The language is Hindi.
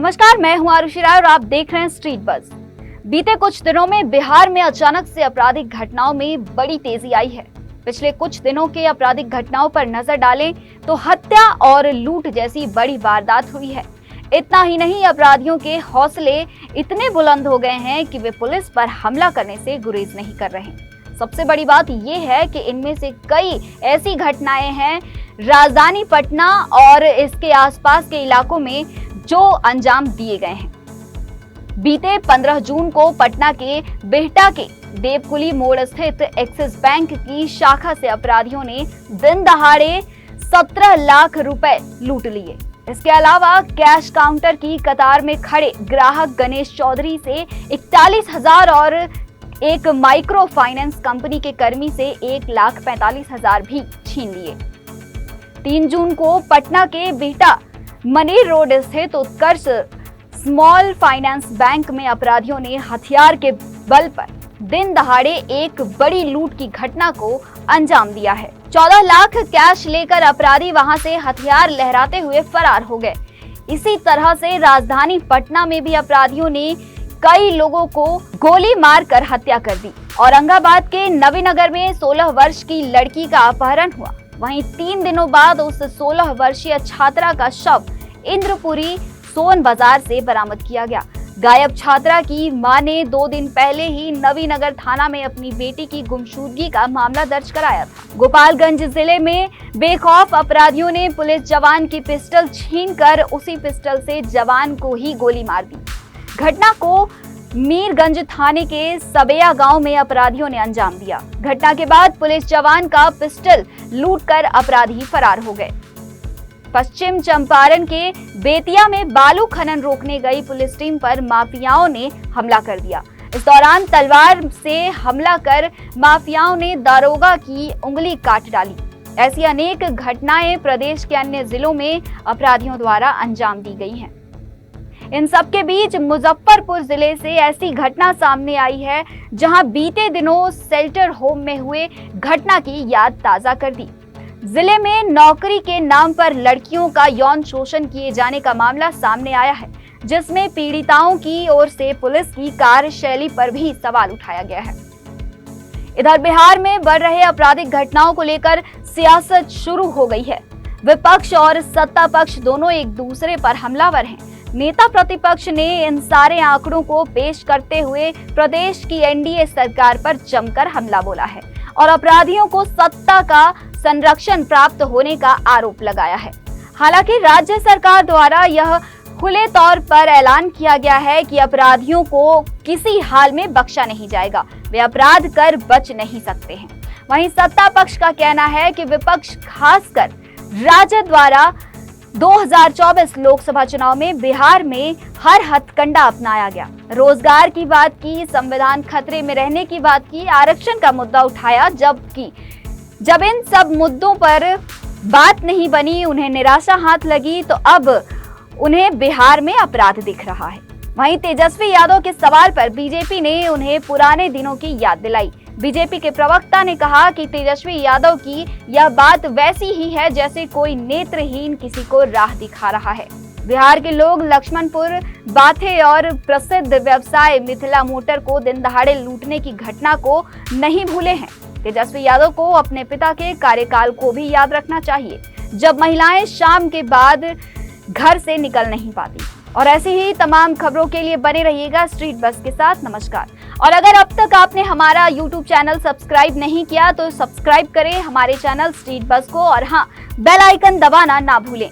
नमस्कार, मैं हूं आरुषि राय और आप देख रहे हैं स्ट्रीट बज़। बीते कुछ दिनों में बिहार में अचानक से आपराधिक घटनाओं में बड़ी तेजी आई है। पिछले कुछ दिनों के आपराधिक घटनाओं पर नजर डालें तो हत्या और लूट जैसी बड़ी वारदात हुई है। इतना ही नहीं, अपराधियों के हौसले इतने बुलंद हो गए हैं कि वे पुलिस पर हमला करने से गुरेज नहीं कर रहे। सबसे बड़ी बात यह है कि इनमें से कई ऐसी घटनाएं हैं राजधानी पटना और इसके आसपास के इलाकों में जो अंजाम दिए गए हैं। बीते 15 जून को पटना के बिहटा के देवकुली मोड़ स्थित एक्सिस बैंक की शाखा से अपराधियों ने दिन दहाड़े 17 लाख रुपए लूट लिए। इसके अलावा कैश काउंटर की कतार में खड़े ग्राहक गणेश चौधरी से 41,000 और एक माइक्रो फाइनेंस कंपनी के कर्मी से 1,45,000 भी छीन लिए। 3 जून को पटना के बिहटा मनेर रोड स्थित उत्कर्ष स्मॉल फाइनेंस बैंक में अपराधियों ने हथियार के बल पर दिन दहाड़े एक बड़ी लूट की घटना को अंजाम दिया है। 14 लाख कैश लेकर अपराधी वहां से हथियार लहराते हुए फरार हो गए। इसी तरह से राजधानी पटना में भी अपराधियों ने कई लोगों को गोली मारकर हत्या कर दी। औरंगाबाद के नवीनगर में 16 वर्ष की लड़की का अपहरण हुआ। वहीं 3 दिनों बाद उस 16 वर्षीय छात्रा का शव इंद्रपुरी सोन बाजार से बरामद किया गया। गायब छात्रा की मां ने 2 दिन पहले ही नवीनगर थाना में अपनी बेटी की गुमशुदगी का मामला दर्ज कराया था। गोपालगंज जिले में बेखौफ अपराधियों ने पुलिस जवान की पिस्टल छीनकर उसी पिस्टल से जवान को ही गोली मार दी। घटना को मीरगंज थाने के सबेया गांव में अपराधियों ने अंजाम दिया। घटना के बाद पुलिस जवान का पिस्टल लूटकर अपराधी फरार हो गए। पश्चिम चंपारण के बेतिया में बालू खनन रोकने गई पुलिस टीम पर माफियाओं ने हमला कर दिया। इस दौरान तलवार से हमला कर माफियाओं ने दारोगा की उंगली काट डाली। ऐसी अनेक घटनाएं प्रदेश के अन्य जिलों में अपराधियों द्वारा अंजाम दी गई हैं। इन सब के बीच मुजफ्फरपुर जिले से ऐसी घटना सामने आई है जहां बीते दिनों शेल्टर होम में हुए घटना की याद ताजा कर दी। जिले में नौकरी के नाम पर लड़कियों का यौन शोषण किए जाने का मामला सामने आया है, जिसमें पीड़िताओं की ओर से पुलिस की कार्यशैली पर भी सवाल उठाया गया है। इधर बिहार में बढ़ रहे आपराधिक घटनाओं को लेकर सियासत शुरू हो गई है। विपक्ष और सत्ता पक्ष दोनों एक दूसरे पर हमलावर हैं। नेता प्रतिपक्ष ने इन सारे आंकड़ों को पेश करते हुए प्रदेश की एनडीए सरकार पर जमकर हमला बोला है और अपराधियों को सत्ता का संरक्षण प्राप्त होने का आरोप लगाया है। हालांकि राज्य सरकार द्वारा यह खुले तौर पर ऐलान किया गया है कि अपराधियों को किसी हाल में बख्शा नहीं जाएगा, वे अपराध कर बच नहीं सकते हैं। वहीं सत्ता पक्ष का कहना है कि विपक्ष खासकर राजद द्वारा 2024 लोकसभा चुनाव में बिहार में हर हथकंडा अपनाया गया। रोजगार की बात की, संविधान खतरे में रहने की बात की, आरक्षण का मुद्दा उठाया। जब इन सब मुद्दों पर बात नहीं बनी, उन्हें निराशा हाथ लगी, तो अब उन्हें बिहार में अपराध दिख रहा है। वहीं तेजस्वी यादव के सवाल पर बीजेपी ने उन्हें पुराने दिनों की याद दिलाई। बीजेपी के प्रवक्ता ने कहा कि तेजस्वी यादव की यह बात वैसी ही है जैसे कोई नेत्रहीन किसी को राह दिखा रहा है। बिहार के लोग लक्ष्मणपुर बाथे और प्रसिद्ध व्यवसाय मिथिला मोटर को दिन दहाड़े लूटने की घटना को नहीं भूले हैं। तेजस्वी यादव को अपने पिता के कार्यकाल को भी याद रखना चाहिए, जब महिलाएं शाम के बाद घर से निकल नहीं पाती। और ऐसी ही तमाम खबरों के लिए बने रहिएगा स्ट्रीट बज़ के साथ। नमस्कार। और अगर अब तक आपने हमारा YouTube चैनल सब्सक्राइब नहीं किया तो सब्सक्राइब करें हमारे चैनल स्ट्रीट बज़ को, और हाँ, बेल आइकन दबाना ना भूलें।